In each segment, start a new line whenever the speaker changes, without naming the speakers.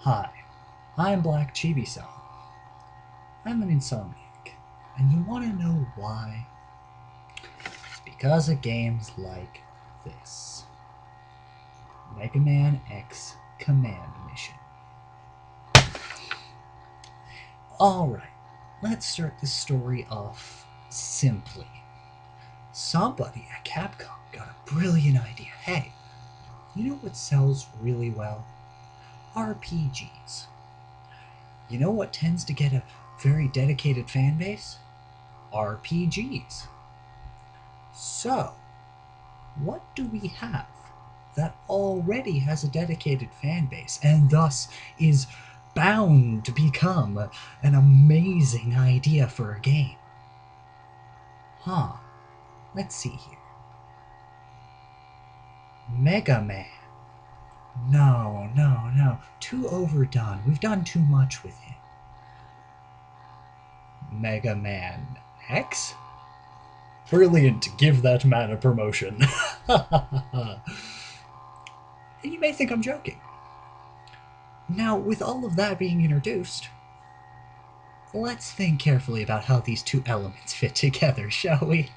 Hi, I'm Blackchibisan. I'm an insomniac, and you want to know why? It's because of games like this. Megaman X Command Mission. Alright, let's start the story off simply. Somebody at Capcom got a brilliant idea. Hey, you know what sells really well? RPGs. You know what tends to get a very dedicated fan base? RPGs. So, what do we have that already has a dedicated fan base and thus is bound to become an amazing idea for a game? Huh, let's see here. Mega Man. No, no, no. Too overdone. We've done too much with him. Mega Man X? Brilliant. Give that man a promotion. And you may think I'm joking. Now, with all of that being introduced, let's think carefully about how these two elements fit together, shall we?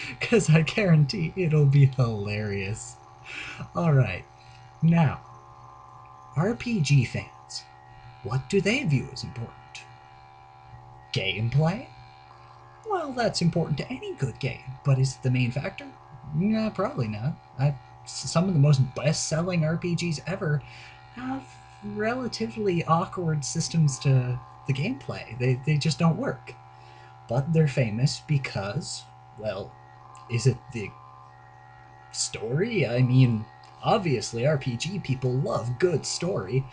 Because I guarantee it'll be hilarious. Alright, now, RPG fans, what do they view as important? Gameplay? Well, that's important to any good game, but is it the main factor? Nah, probably not. Some of the most best-selling RPGs ever have relatively awkward systems to the gameplay. They just don't work. But they're famous because, well, is it the story? I mean, obviously RPG people love good story.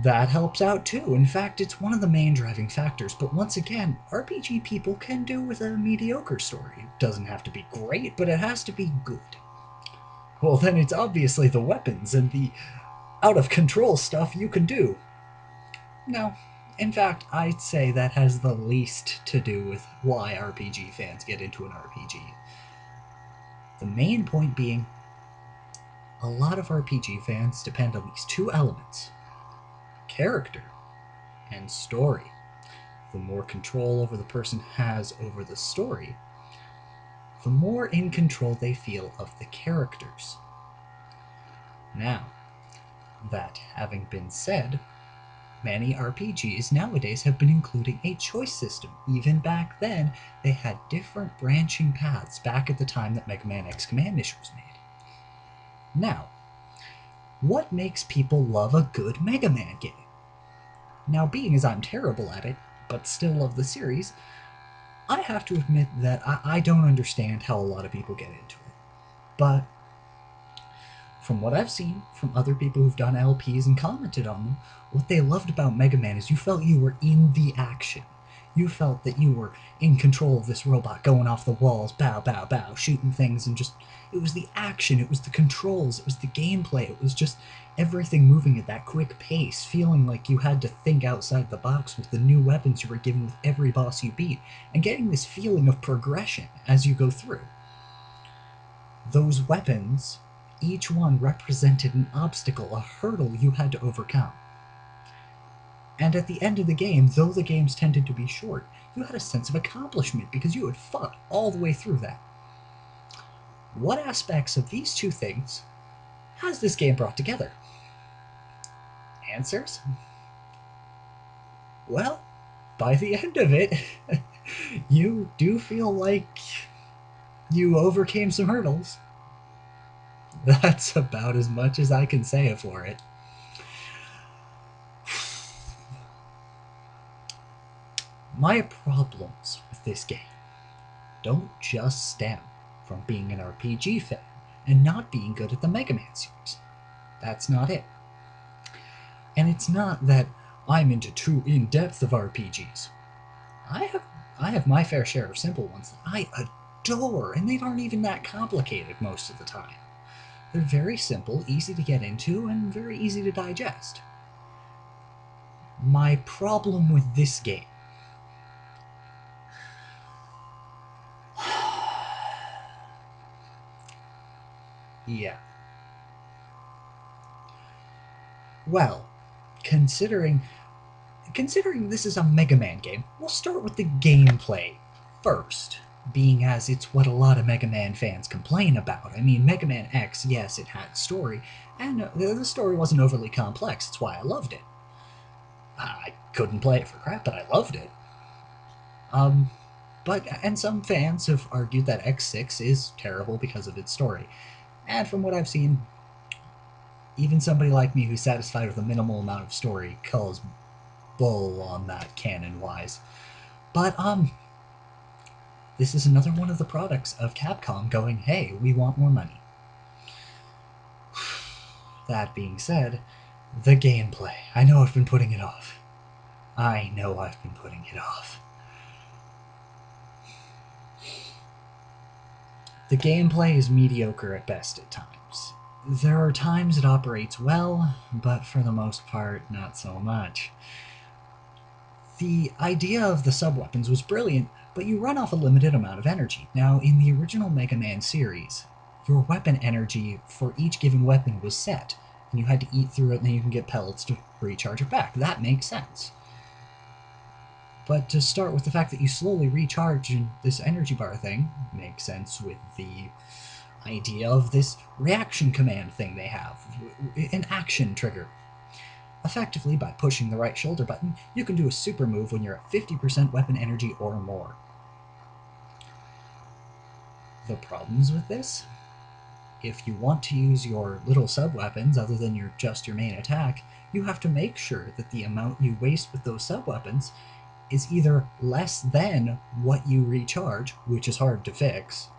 That helps out too. In fact, it's one of the main driving factors. But once again, RPG people can do with a mediocre story. It doesn't have to be great, but it has to be good. Well, then it's obviously the weapons and the out of control stuff you can do. No, in fact, I'd say that has the least to do with why RPG fans get into an RPG. The main point being, a lot of RPG fans depend on these two elements: character and story. The more control over the person has over the story, the more in control they feel of the characters. Now, that having been said, many RPGs nowadays have been including a choice system. Even back then, they had different branching paths back at the time that Mega Man X Command Mission was made. Now, what makes people love a good Mega Man game? Now, being as I'm terrible at it, but still love the series, I have to admit that I don't understand how a lot of people get into it. But from what I've seen from other people who've done LPs and commented on them, what they loved about Mega Man is you felt you were in the action. You felt that you were in control of this robot going off the walls, bow, bow, bow, shooting things, and just, it was the action, it was the controls, it was the gameplay, it was just everything moving at that quick pace, feeling like you had to think outside the box with the new weapons you were given with every boss you beat, and getting this feeling of progression as you go through. Those weapons, each one represented an obstacle, a hurdle you had to overcome. And at the end of the game, though the games tended to be short, you had a sense of accomplishment because you had fought all the way through that. What aspects of these two things has this game brought together? Answers? Well, by the end of it, you do feel like you overcame some hurdles. That's about as much as I can say for it. My problems with this game don't just stem from being an RPG fan and not being good at the Mega Man series. That's not it. And it's not that I'm into too in-depth of RPGs. I have my fair share of simple ones that I adore, and they aren't even that complicated most of the time. They're very simple, easy to get into, and very easy to digest. My problem with this game, yeah, Well, considering this is a Mega Man game, we'll start with the gameplay first, being as it's what a lot of Mega Man fans complain about. I mean, Mega Man X, yes, it had story, and the story wasn't overly complex. That's why I loved it. I couldn't play it for crap, but I loved it. And some fans have argued that X6 is terrible because of its story. And from what I've seen, even somebody like me who's satisfied with a minimal amount of story calls bull on that canon-wise. But, this is another one of the products of Capcom going, hey, we want more money. That being said, the gameplay. I know I've been putting it off. The gameplay is mediocre at best at times. There are times it operates well, but for the most part, not so much. The idea of the sub-weapons was brilliant, but you run off a limited amount of energy. Now, in the original Mega Man series, your weapon energy for each given weapon was set, and you had to eat through it, and then you can get pellets to recharge it back. That makes sense. But to start with the fact that you slowly recharge this energy bar thing makes sense with the idea of this reaction command thing they have, an action trigger. Effectively, by pushing the right shoulder button, you can do a super move when you're at 50% weapon energy or more. The problems with this? If you want to use your little sub-weapons other than just your main attack, you have to make sure that the amount you waste with those sub-weapons is either less than what you recharge, which is hard to fix,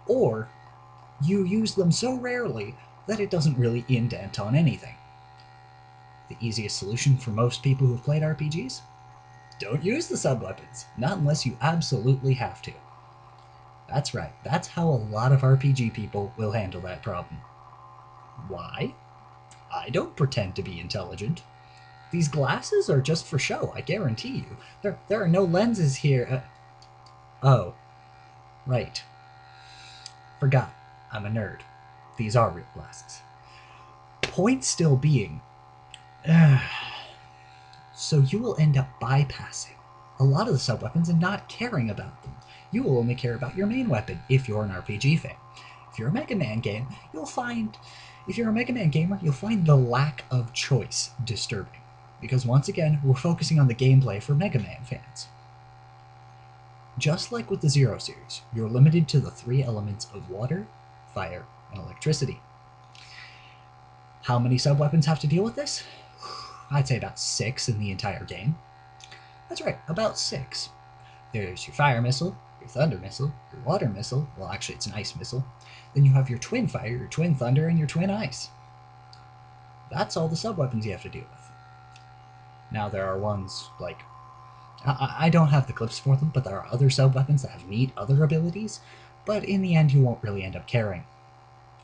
or you use them so rarely that it doesn't really indent on anything. The easiest solution for most people who've played RPGs? Don't use the sub-weapons, not unless you absolutely have to. That's right, that's how a lot of RPG people will handle that problem. Why? I don't pretend to be intelligent. These glasses are just for show, I guarantee you. There are no lenses here. Oh. Right. Forgot. I'm a nerd. These are real glasses. Point still being, so you will end up bypassing a lot of the sub-weapons and not caring about them. You will only care about your main weapon if you're an RPG fan. If you're a Mega Man game, if you're a Mega Man gamer, you'll find the lack of choice disturbing. Because once again, we're focusing on the gameplay for Mega Man fans. Just like with the Zero series, you're limited to the 3 elements of water, fire, and electricity. How many sub-weapons have to deal with this? I'd say about 6 in the entire game. That's right, about 6. There's your fire missile, your thunder missile, your water missile, well actually it's an ice missile, then you have your twin fire, your twin thunder, and your twin ice. That's all the sub-weapons you have to deal with. Now there are ones like, I don't have the clips for them, but there are other sub-weapons that have neat other abilities, but in the end you won't really end up caring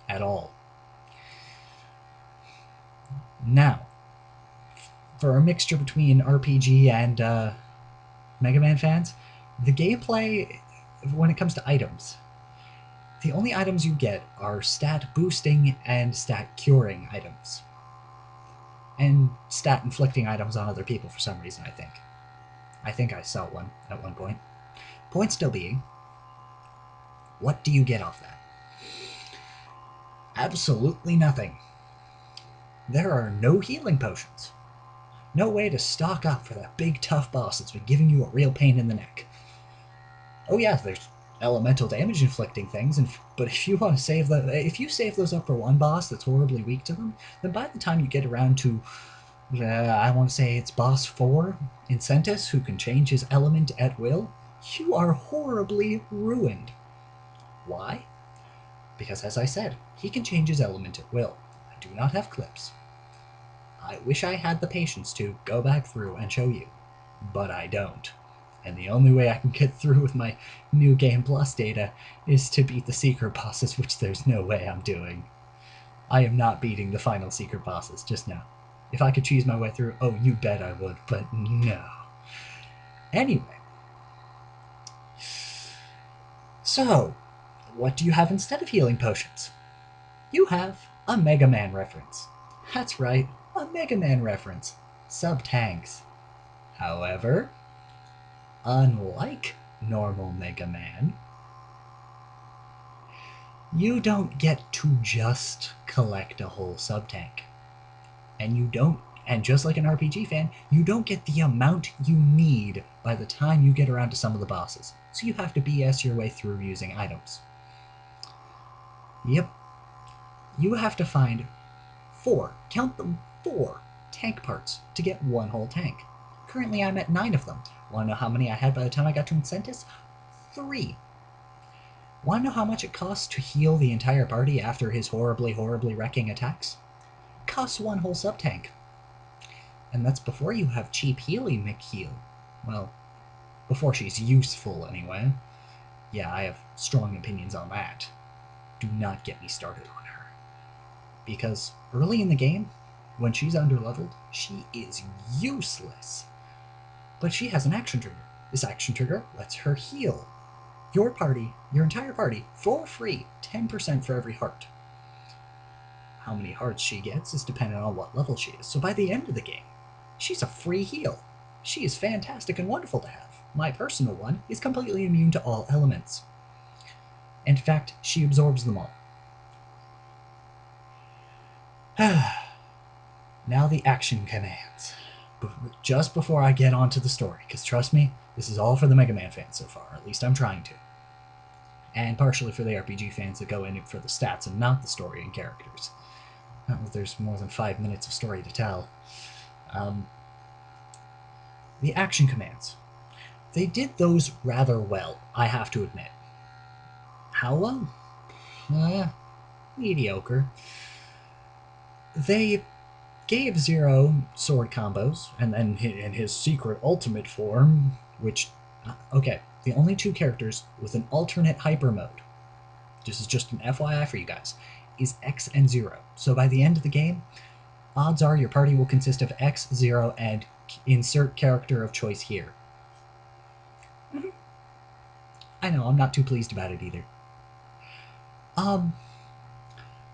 at all. Now, for a mixture between RPG and Mega Man fans, the gameplay, when it comes to items, the only items you get are stat boosting and stat curing items. And stat inflicting items on other people for some reason, I think. I think I saw one at one point. Point still being, what do you get off that? Absolutely nothing. There are no healing potions. No way to stock up for that big tough boss that's been giving you a real pain in the neck. Oh yeah, there's elemental damage inflicting things, but if you save those up for one boss that's horribly weak to them, then by the time you get around to, I want to say it's boss 4, Incentus, who can change his element at will, you are horribly ruined. Why? Because as I said, he can change his element at will. I do not have clips. I wish I had the patience to go back through and show you, but I don't. And the only way I can get through with my New Game Plus data is to beat the secret bosses, which there's no way I'm doing. I am not beating the final secret bosses, just now. If I could cheese my way through, oh, you bet I would, but no. Anyway. So, what do you have instead of healing potions? You have a Mega Man reference. That's right, A Mega Man reference. Sub-tanks. However, unlike normal Mega Man, you don't get to just collect a whole sub-tank. And just like an RPG fan, you don't get the amount you need by the time you get around to some of the bosses. So you have to BS your way through using items. Yep. You have to find 4, count them, 4 tank parts to get one whole tank. Currently I'm at 9 of them. Wanna know how many I had by the time I got to Incentus? 3. Wanna know how much it costs to heal the entire party after his horribly, horribly wrecking attacks? Costs 1 whole sub-tank. And that's before you have cheap Healy McHeal. Well, before she's useful anyway. Yeah, I have strong opinions on that. Do not get me started on her. Because early in the game, when she's underleveled, she is useless. But she has an action trigger. This action trigger lets her heal your party, your entire party, for free, 10% for every heart. How many hearts she gets is dependent on what level she is. So by the end of the game, she's a free heal. She is fantastic and wonderful to have. My personal one is completely immune to all elements. In fact, she absorbs them all. Now the action commands. Just before I get onto the story, because trust me, this is all for the Mega Man fans so far, at least I'm trying to. And partially for the RPG fans that go in for the stats and not the story and characters. Not that there's more than 5 minutes of story to tell. The action commands. They did those rather well, I have to admit. How well? Mediocre. They gave Zero sword combos, and then in his secret ultimate form, which... okay, the only 2 characters with an alternate hyper mode, this is just an FYI for you guys, is X and Zero. So by the end of the game, odds are your party will consist of X, Zero, and insert character of choice here. I know, I'm not too pleased about it either.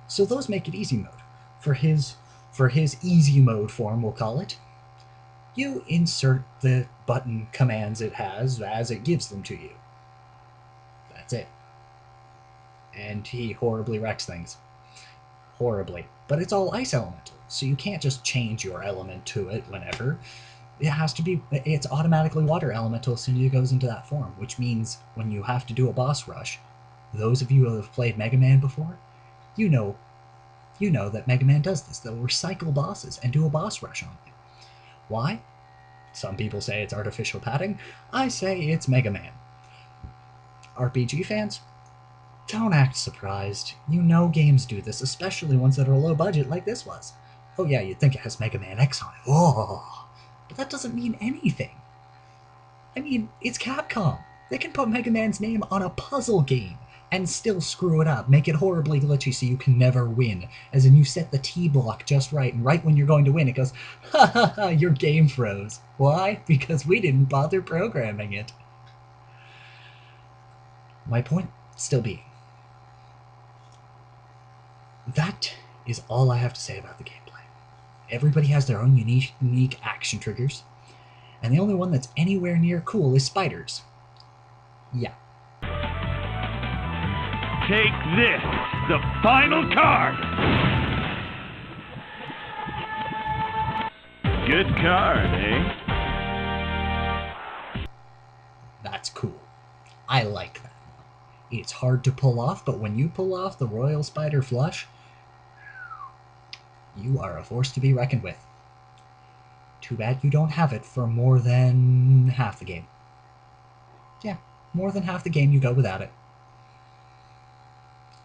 So those make it easy mode. For his easy mode form, we'll call it, you insert the button commands it has as it gives them to you. That's it. And he horribly wrecks things. Horribly. But it's all ice elemental, so you can't just change your element to it whenever. It has to be, it's automatically water elemental as soon as it goes into that form, which means when you have to do a boss rush, those of you who have played Mega Man before, you know that Mega Man does this. They'll recycle bosses and do a boss rush on them. Why? Some people say it's artificial padding. I say it's Mega Man. RPG fans, don't act surprised. You know games do this, especially ones that are low budget like this was. Oh yeah, you'd think it has Mega Man X on it. Oh, but that doesn't mean anything. I mean, it's Capcom. They can put Mega Man's name on a puzzle game and still screw it up, make it horribly glitchy so you can never win. As in, you set the T block just right, and right when you're going to win, it goes, ha ha ha, your game froze. Why? Because we didn't bother programming it. My point still being, that is all I have to say about the gameplay. Everybody has their own unique action triggers, and the only one that's anywhere near cool is spiders. Yeah.
Take this, the final card! Good card, eh?
That's cool. I like that. It's hard to pull off, but when you pull off the Royal Spider Flush, you are a force to be reckoned with. Too bad you don't have it for more than half the game. Yeah, more than half the game you go without it.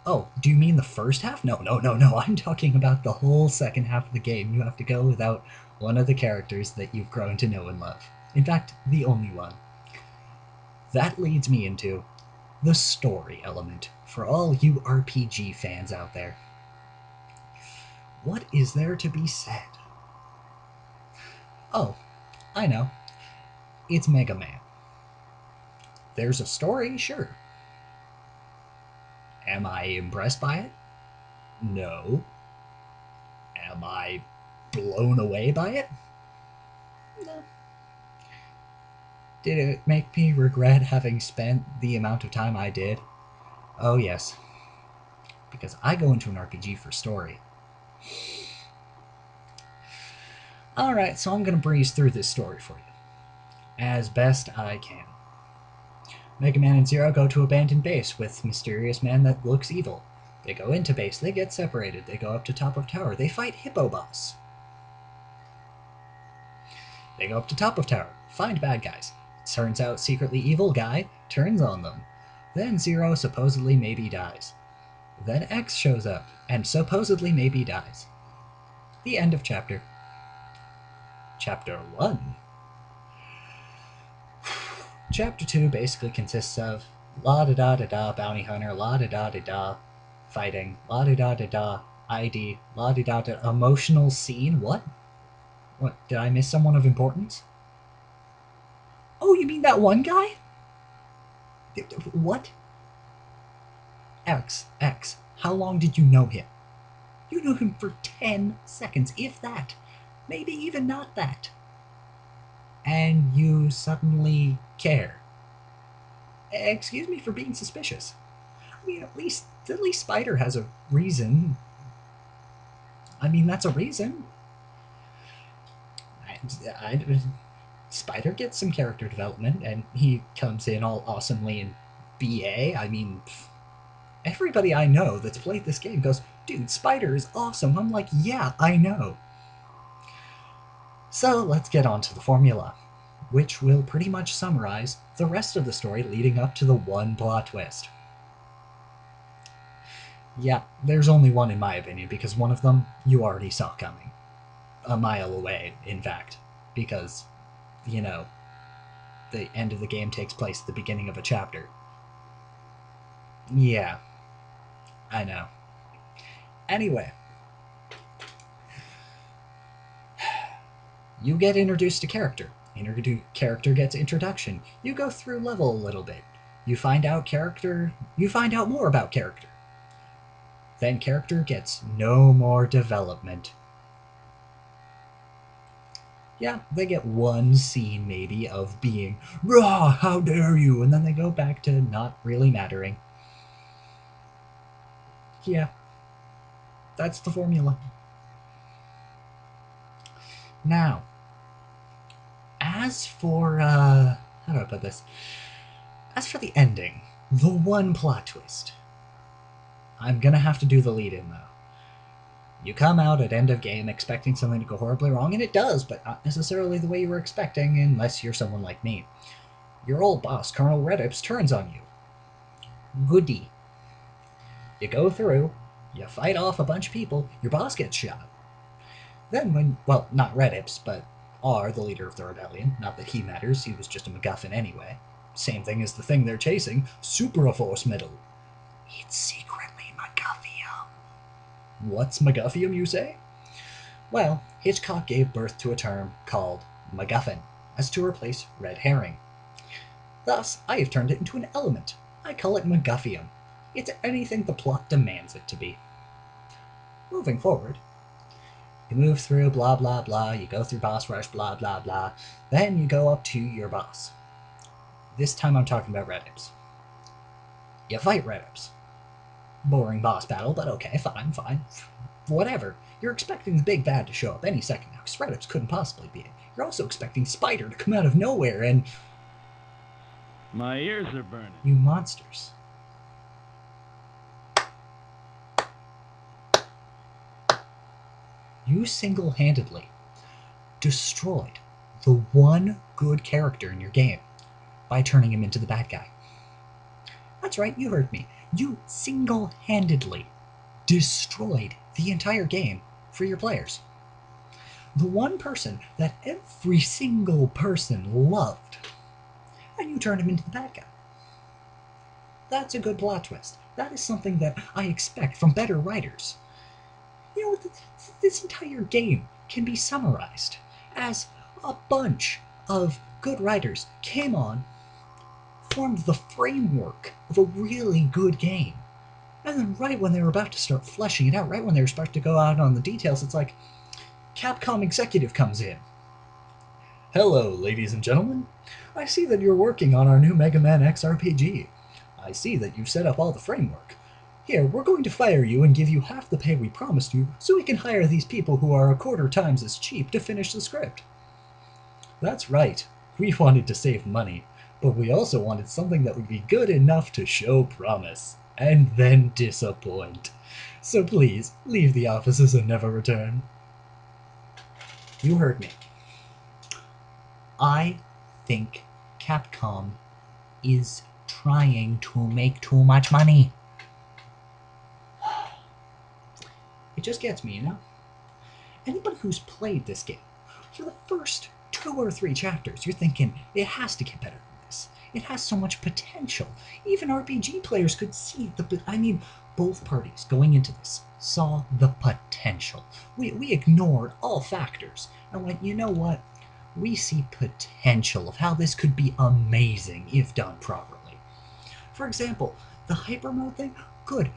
Oh, do you mean the first half? No. I'm talking about the whole second half of the game. You have to go without one of the characters that you've grown to know and love. In fact, the only one. That leads me into the story element for all you RPG fans out there. What is there to be said? Oh, I know. It's Mega Man. There's a story, sure. Am I impressed by it? No. Am I blown away by it? No. Did it make me regret having spent the amount of time I did? Oh yes. Because I go into an RPG for story. Alright, so I'm going to breeze through this story for you. As best I can. Megaman and Zero go to abandoned base with mysterious man that looks evil. They go into base, they get separated, they go up to top of tower, they fight Hippo Boss. They go up to top of tower, find bad guys. Turns out secretly evil guy turns on them. Then Zero supposedly maybe dies. Then X shows up, and supposedly maybe dies. The end of chapter. Chapter 1. Chapter 2 basically consists of la-da-da-da-da bounty hunter, la-da-da-da-da fighting, la-da-da-da-da ID, la-da-da-da emotional scene. What? What? Did I miss someone of importance? Oh, you mean that one guy? What? X, how long did you know him? You knew him for 10 seconds, if that. Maybe even not that. And you suddenly care. Excuse me for being suspicious. I mean, at least Spider has a reason. I mean, that's a reason. Spider gets some character development, and he comes in all awesomely in BA. I mean, everybody I know that's played this game goes, dude, Spider is awesome. I'm like, yeah, I know. So let's get on to the formula, which will pretty much summarize the rest of the story leading up to the one plot twist. Yeah, there's only one in my opinion, because one of them you already saw coming. A mile away, in fact. Because, you know, the end of the game takes place at the beginning of a chapter. Yeah, I know. Anyway. You get introduced to character. Character gets introduction. You go through level a little bit. You find out more about character. Then character gets no more development. Yeah, they get one scene maybe of being, "Rah, how dare you," and then they go back to not really mattering. Yeah, that's the formula. Now, as for, how do I put this? As for the ending, the one plot twist, I'm gonna have to do the lead-in, though. You come out at end of game expecting something to go horribly wrong, and it does, but not necessarily the way you were expecting, unless you're someone like me. Your old boss, Colonel Redips, turns on you. Goody. You go through, you fight off a bunch of people, your boss gets shot. Then well, not Redips, but R, the leader of the rebellion. Not that he matters, he was just a MacGuffin anyway. Same thing as the thing they're chasing, Super-Force Medal. It's secretly MacGuffium. What's MacGuffium, you say? Well, Hitchcock gave birth to a term called MacGuffin, as to replace red herring. Thus, I have turned it into an element. I call it MacGuffium. It's anything the plot demands it to be. Moving forward, you move through blah blah blah, you go through boss rush blah blah blah, then you go up to your boss. This time I'm talking about Redips. You fight Redips. Boring boss battle, but okay, fine. Whatever. You're expecting the big bad to show up any second now, because Redips couldn't possibly be it. You're also expecting Spider to come out of nowhere and...
My ears are burning.
You monsters. You single-handedly destroyed the one good character in your game by turning him into the bad guy. That's right, you heard me. You single-handedly destroyed the entire game for your players. The one person that every single person loved, and you turned him into the bad guy. That's a good plot twist. That is something that I expect from better writers. You know, this entire game can be summarized as a bunch of good writers came on, formed the framework of a really good game, and then right when they were about to start fleshing it out, right when they were about to go out on the details, it's like, Capcom executive comes in. Hello, ladies and gentlemen. I see that you're working on our new Mega Man X RPG. I see that you've set up all the framework. Here, we're going to fire you and give you half the pay we promised you so we can hire these people who are a quarter times as cheap to finish the script. That's right. We wanted to save money, but we also wanted something that would be good enough to show promise, and then disappoint. So please, leave the offices and never return. You heard me. I think Capcom is trying to make too much money. It just gets me, you know? Anybody who's played this game, for the first 2 or 3 chapters, you're thinking, it has to get better than this. It has so much potential. Even RPG players could see both parties going into this saw the potential. We ignored all factors and went, you know what? We see potential of how this could be amazing if done properly. For example, the hyper mode thing, good.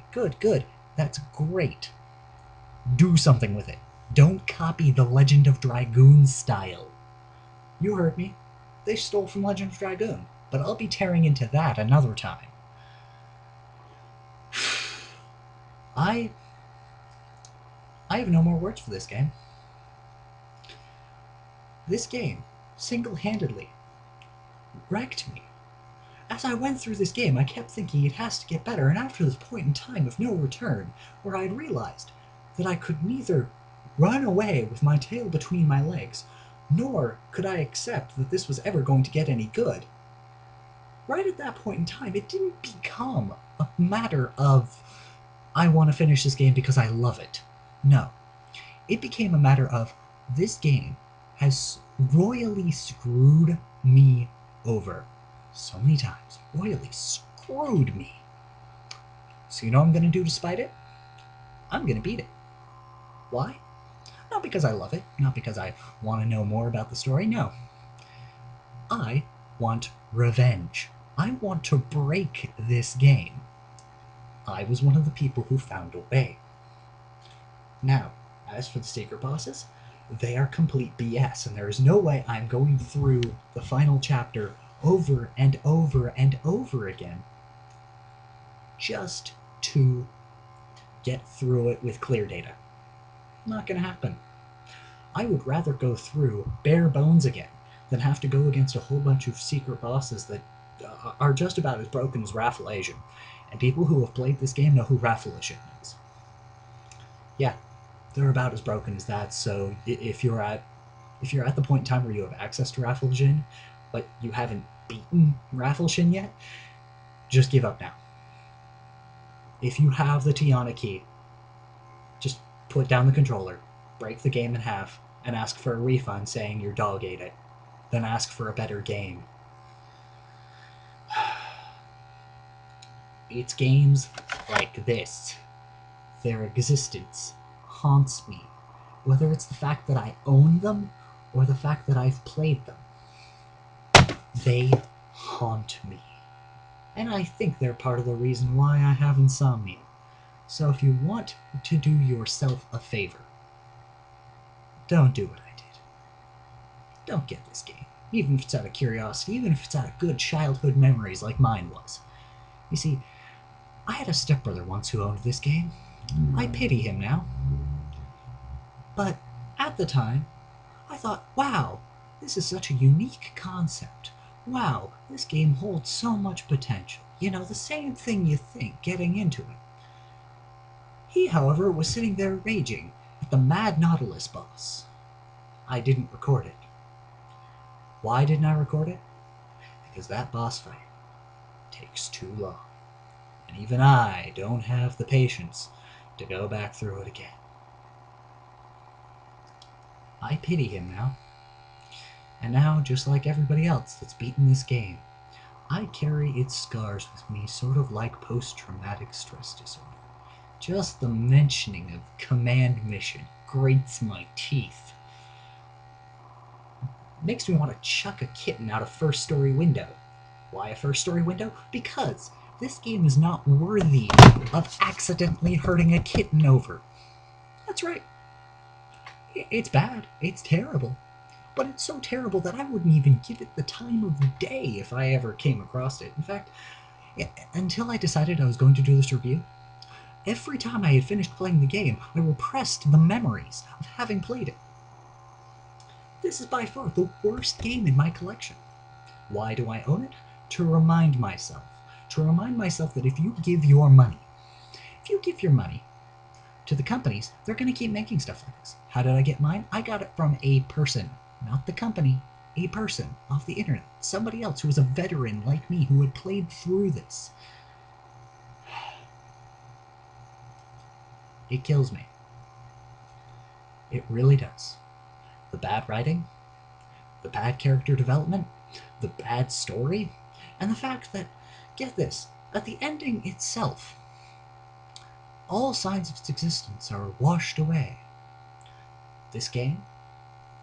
That's great. Do something with it. Don't copy the Legend of Dragoon style. You heard me. They stole from Legend of Dragoon, but I'll be tearing into that another time. I have no more words for this game. This game, single-handedly, wrecked me. As I went through this game, I kept thinking it has to get better, and after this point in time of no return, where I had realized that I could neither run away with my tail between my legs, nor could I accept that this was ever going to get any good. Right at that point in time, it didn't become a matter of, I want to finish this game because I love it. No. It became a matter of, this game has royally screwed me over so many times. Royally screwed me. So you know what I'm going to do to spite it? I'm going to beat it. Why? Not because I love it, not because I want to know more about the story, no. I want revenge. I want to break this game. I was one of the people who found a way. Now, as for the secret bosses, they are complete BS, and there is no way I'm going through the final chapter over and over and over again just to get through it with clear data. Not gonna happen. I would rather go through bare bones again than have to go against a whole bunch of secret bosses that are just about as broken as Raffle Asian. And people who have played this game know who Raffle Asian is. Yeah, they're about as broken as that, so if you're at the point in time where you have access to Raffle Asian, but you haven't beaten Raffle Asian yet, just give up now. If you have the Tiana key, just put down the controller, break the game in half, and ask for a refund saying your dog ate it. Then ask for a better game. It's games like this. Their existence haunts me, whether it's the fact that I own them or the fact that I've played them. They haunt me. And I think they're part of the reason why I have insomnia. So if you want to do yourself a favor, don't do what I did. Don't get this game, even if it's out of curiosity, even if it's out of good childhood memories like mine was. You see, I had a stepbrother once who owned this game. I pity him now. But at the time, I thought, wow, this is such a unique concept. Wow, this game holds so much potential. You know, the same thing you think getting into it. He, however, was sitting there raging at the Mad Nautilus boss. I didn't record it. Why didn't I record it? Because that boss fight takes too long. And even I don't have the patience to go back through it again. I pity him now. And now, just like everybody else that's beaten this game, I carry its scars with me, sort of like post-traumatic stress disorder. Just the mentioning of Command Mission grates my teeth. Makes me want to chuck a kitten out a first-story window. Why a first-story window? Because this game is not worthy of accidentally hurting a kitten over. That's right. It's bad. It's terrible. But it's so terrible that I wouldn't even give it the time of the day if I ever came across it. In fact, until I decided I was going to do this review, every time I had finished playing the game, I repressed the memories of having played it. This is by far the worst game in my collection. Why do I own it? To remind myself. To remind myself that if you give your money to the companies, they're going to keep making stuff like this. How did I get mine? I got it from a person, not the company, a person off the internet. Somebody else who was a veteran like me who had played through this. It kills me. It really does. The bad writing, the bad character development, the bad story, and the fact that, get this, at the ending itself, all signs of its existence are washed away. This game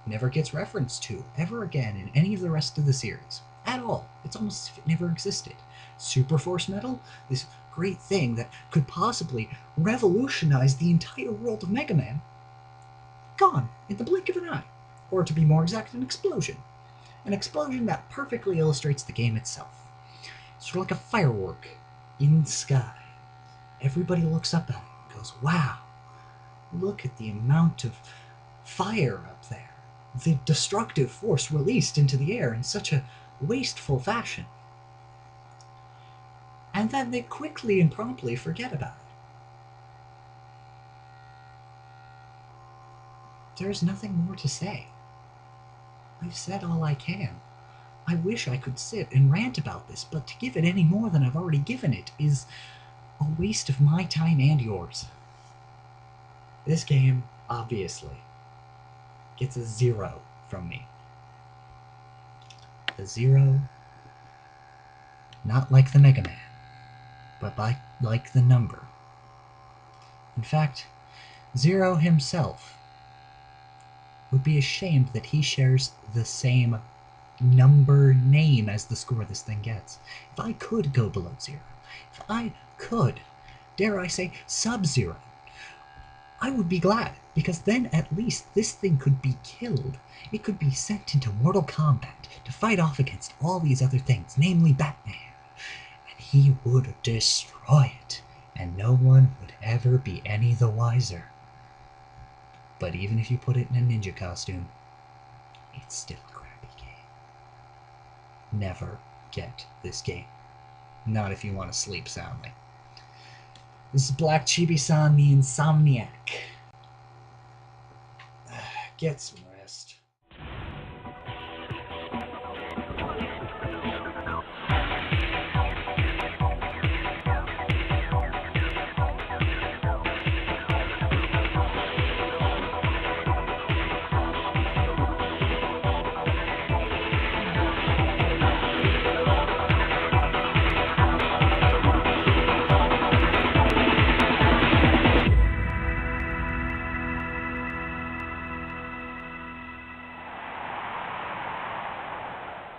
never gets referenced to ever again in any of the rest of the series. At all. It's almost as if it never existed. Super Force Metal, this great thing that could possibly revolutionize the entire world of Megaman, gone in the blink of an eye. Or to be more exact, an explosion. An explosion that perfectly illustrates the game itself. Sort of like a firework in the sky. Everybody looks up at it and goes, wow, look at the amount of fire up there. The destructive force released into the air in such a wasteful fashion. And then they quickly and promptly forget about it. There's nothing more to say. I've said all I can. I wish I could sit and rant about this, but to give it any more than I've already given it is a waste of my time and yours. This game, obviously, gets a 0 from me. A 0, not like the Mega Man, but like the number. In fact, Zero himself would be ashamed that he shares the same number name as the score this thing gets. If I could go below 0, if I could, dare I say, sub-0, I would be glad, because then at least this thing could be killed. It could be sent into Mortal Kombat to fight off against all these other things, namely Batman, and he would destroy it, and no one would ever be any the wiser. But even if you put it in a ninja costume, it's still a crappy game. Never get this game. Not if you want to sleep soundly. This is Blackchibisan the Insomniac. Get some